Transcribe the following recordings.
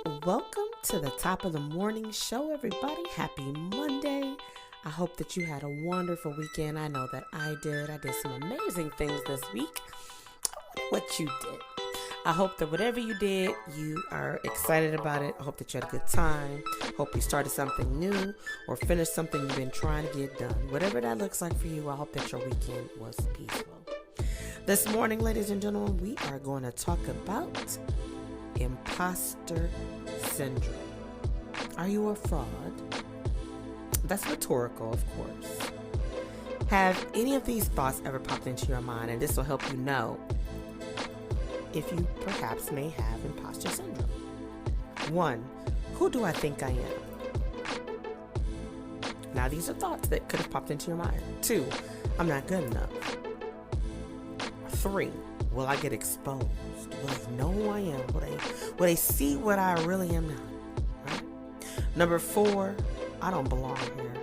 Welcome to the top of the morning show, everybody. Happy Monday. I hope that you had a wonderful weekend. I know that I did. I did some amazing things this week. I wonder what you did. I hope that whatever you did, you are excited about it. I hope that you had a good time. Hope you started something new or finished something you've been trying to get done. Whatever that looks like for you, I hope that your weekend was peaceful. This morning, ladies and gentlemen, we are going to talk about imposter syndrome. Are you a fraud? That's rhetorical, of course. Have any of these thoughts ever popped into your mind? And this will help you know if you perhaps may have imposter syndrome. 1, who do I think I am? Now, these are thoughts that could have popped into your mind. 2, I'm not good enough. 3, will I get exposed? Will they know who I am? Will they see what I really am now? Right? Number 4, I don't belong here.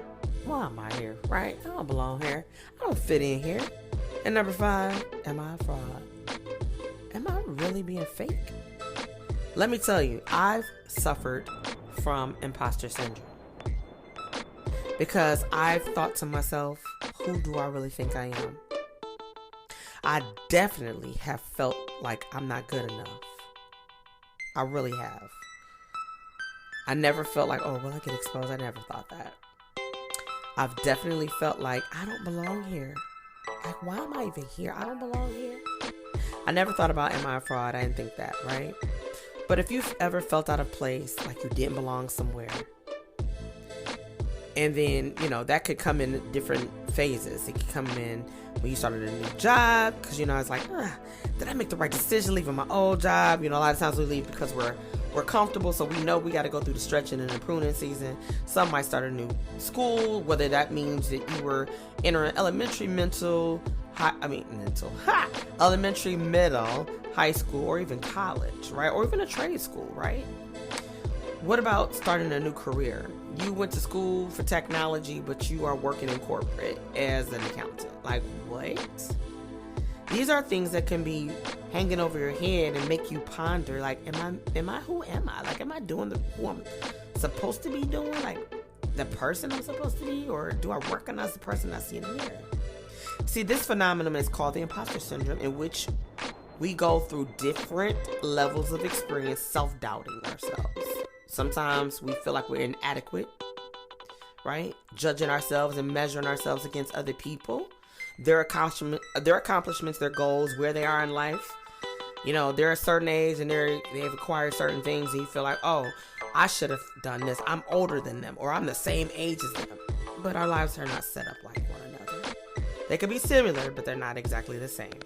Why am I here? Right? I don't belong here. I don't fit in here. And number 5, am I a fraud? Am I really being fake? Let me tell you, I've suffered from imposter syndrome because I've thought to myself, who do I really think I am? I definitely have felt like I'm not good enough. I really have. I never felt like, oh, will I get exposed? I never thought that. I've definitely felt like I don't belong here. Like, why am I even here? I don't belong here. I never thought about, am I a fraud? I didn't think that, right? But if you've ever felt out of place, like you didn't belong somewhere, and then, that could come in different phases. It could come in when you started a new job, because, it's like, did I make the right decision leaving my old job? A lot of times we leave because we're comfortable, so we know we got to go through the stretching and the pruning season. Some might start a new school, whether that means that you were entering elementary, elementary, middle, high school, or even college, right? Or even a trade school, right? What about starting a new career? You went to school for technology, but you are working in corporate as an accountant. Like, what? These are things that can be hanging over your head and make you ponder, like, who am I? Like, am I doing who I'm supposed to be doing? Like, the person I'm supposed to be? Or do I recognize the person I see in the mirror? See, this phenomenon is called the imposter syndrome, in which we go through different levels of experience self-doubting ourselves. Sometimes we feel like we're inadequate, right? Judging ourselves and measuring ourselves against other people, their accomplishments, their goals, where they are in life. They're a certain age and they've acquired certain things, and you feel like, oh, I should have done this. I'm older than them, or I'm the same age as them. But our lives are not set up like one another. They could be similar, but they're not exactly the same.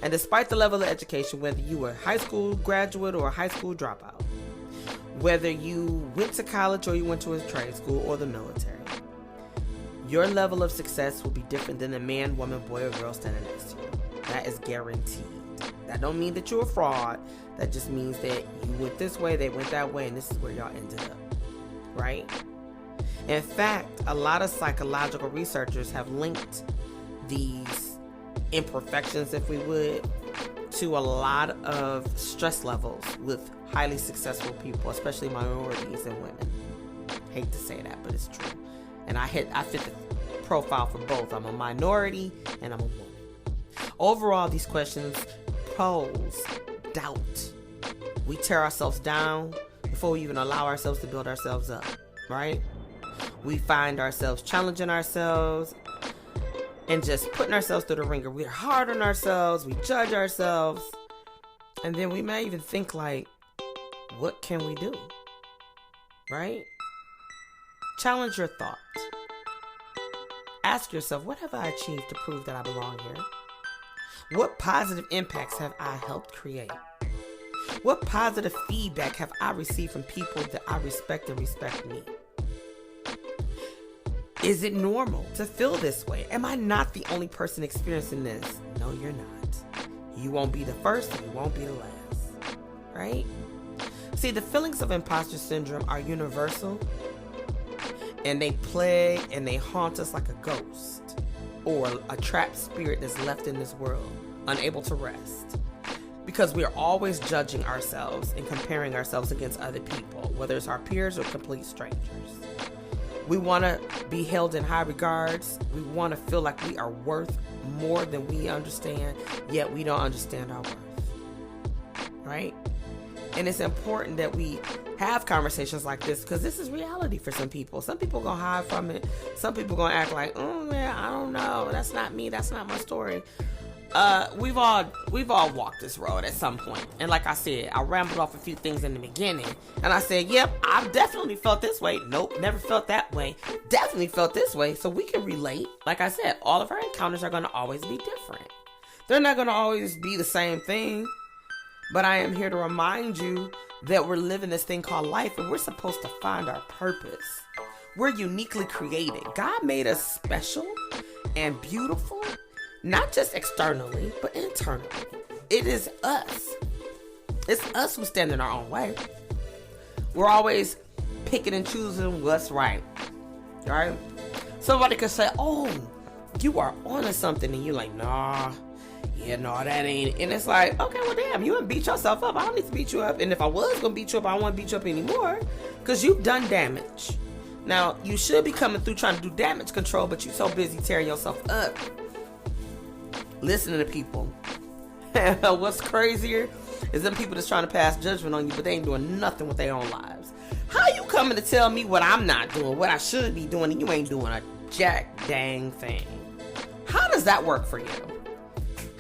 And despite the level of education, whether you were a high school graduate or a high school dropout, whether you went to college or you went to a trade school or the military, your level of success will be different than the man, woman, boy, or girl standing next to you. That is guaranteed. That don't mean that you're a fraud. That just means that you went this way, they went that way, and this is where y'all ended up, right? In fact, a lot of psychological researchers have linked these imperfections, if we would, to a lot of stress levels with highly successful people, especially minorities and women. Hate to say that, but it's true. And I fit the profile for both. I'm a minority and I'm a woman. Overall, these questions pose doubt. We tear ourselves down before we even allow ourselves to build ourselves up, right? We find ourselves challenging ourselves and just putting ourselves through the ringer. We're hard on ourselves. We judge ourselves. And then we may even think like, what can we do? Right? Challenge your thought. Ask yourself, what have I achieved to prove that I belong here? What positive impacts have I helped create? What positive feedback have I received from people that I respect and respect me? Is it normal to feel this way? Am I not the only person experiencing this? No, you're not. You won't be the first and you won't be the last. Right? See, the feelings of imposter syndrome are universal, and they plague and they haunt us like a ghost or a trapped spirit that's left in this world, unable to rest. because we are always judging ourselves and comparing ourselves against other people, whether it's our peers or complete strangers. We want to be held in high regards. We want to feel like we are worth more than we understand, yet we don't understand our worth, right? And it's important that we have conversations like this, because this is reality for some people. Some people are going to hide from it. Some people are going to act like, oh man, I don't know. That's not me. That's not my story. We've all walked this road at some point. And like I said, I rambled off a few things in the beginning. And I said, yep, I've definitely felt this way. Nope, never felt that way. Definitely felt this way. So we can relate. Like I said, all of our encounters are going to always be different. They're not going to always be the same thing. But I am here to remind you that we're living this thing called life, and we're supposed to find our purpose. We're uniquely created. God made us special and beautiful, not just externally, but internally. It is us. It's us who stand in our own way. We're always picking and choosing what's right. Right? Somebody could say, oh, you are onto something, and you're like, nah. Yeah, no, that ain't. And it's like, okay, well, damn, you didn't beat yourself up. I don't need to beat you up. And if I was going to beat you up, I don't want to beat you up anymore, because you've done damage. Now, you should be coming through trying to do damage control, but you're so busy tearing yourself up. Listening to people. What's crazier is them people that's trying to pass judgment on you, but they ain't doing nothing with their own lives. How you coming to tell me what I'm not doing, what I should be doing, and you ain't doing a jack dang thing? How does that work for you?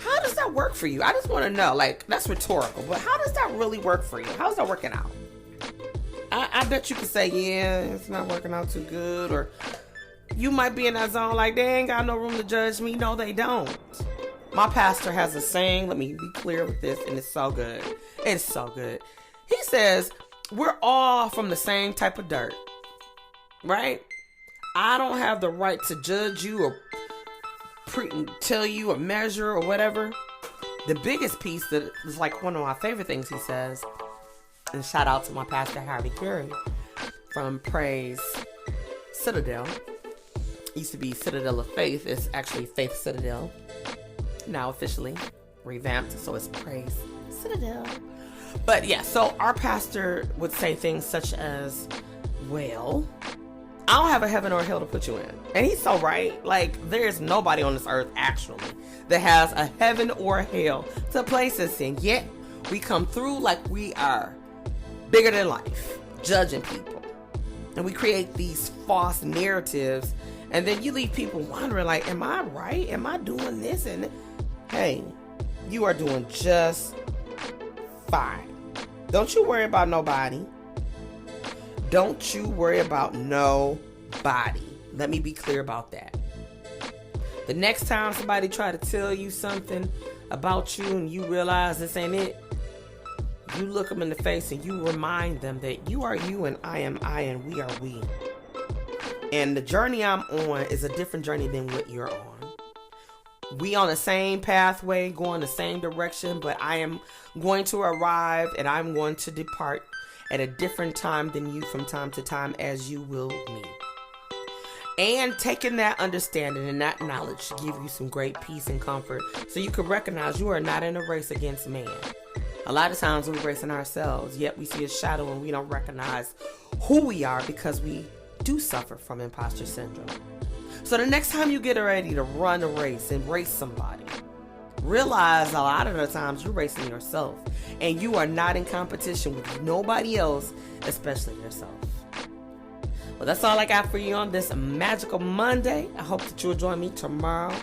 How does that work for you? I just want to know. Like, that's rhetorical, but how does that really work for you? How's that working out? I bet you could say, yeah, it's not working out too good. Or you might be in that zone like, they ain't got no room to judge me. No, they don't. My pastor has a saying. Let me be clear with this, and it's so good. It's so good. He says, we're all from the same type of dirt, right? I don't have the right to judge you or tell you or measure or whatever. The biggest piece that is like one of my favorite things he says, and shout out to my pastor Harvey Carey from Praise Citadel. Used to be Citadel of Faith. It's actually Faith Citadel, now officially revamped, so it's Praise Citadel. But yeah, so our pastor would say things such as, well, I don't have a heaven or a hell to put you in. And he's so right. Like, there's nobody on this earth, actually, that has a heaven or a hell to place us in. Yet, we come through like we are bigger than life, judging people. And we create these false narratives. And then you leave people wondering, like, am I right? Am I doing this? And hey, you are doing just fine. Don't you worry about nobody. Don't you worry about nobody. Let me be clear about that. The next time somebody try to tell you something about you and you realize this ain't it, you look them in the face and you remind them that you are you and I am I and we are we. And the journey I'm on is a different journey than what you're on. We on the same pathway, going the same direction, but I am going to arrive and I'm going to depart at a different time than you from time to time, as you will me. And taking that understanding and that knowledge to give you some great peace and comfort, so you can recognize you are not in a race against man. A lot of times we're racing ourselves, yet we see a shadow and we don't recognize who we are, because we do suffer from imposter syndrome. So the next time you get ready to run a race and race somebody, realize a lot of the times you're racing yourself, and you are not in competition with nobody else, especially yourself. Well, that's all I got for you on this magical Monday. I hope that you'll join me tomorrow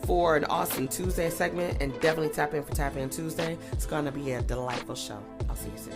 for an awesome Tuesday segment, and definitely tap in for Tap In Tuesday. It's going to be a delightful show. I'll see you soon.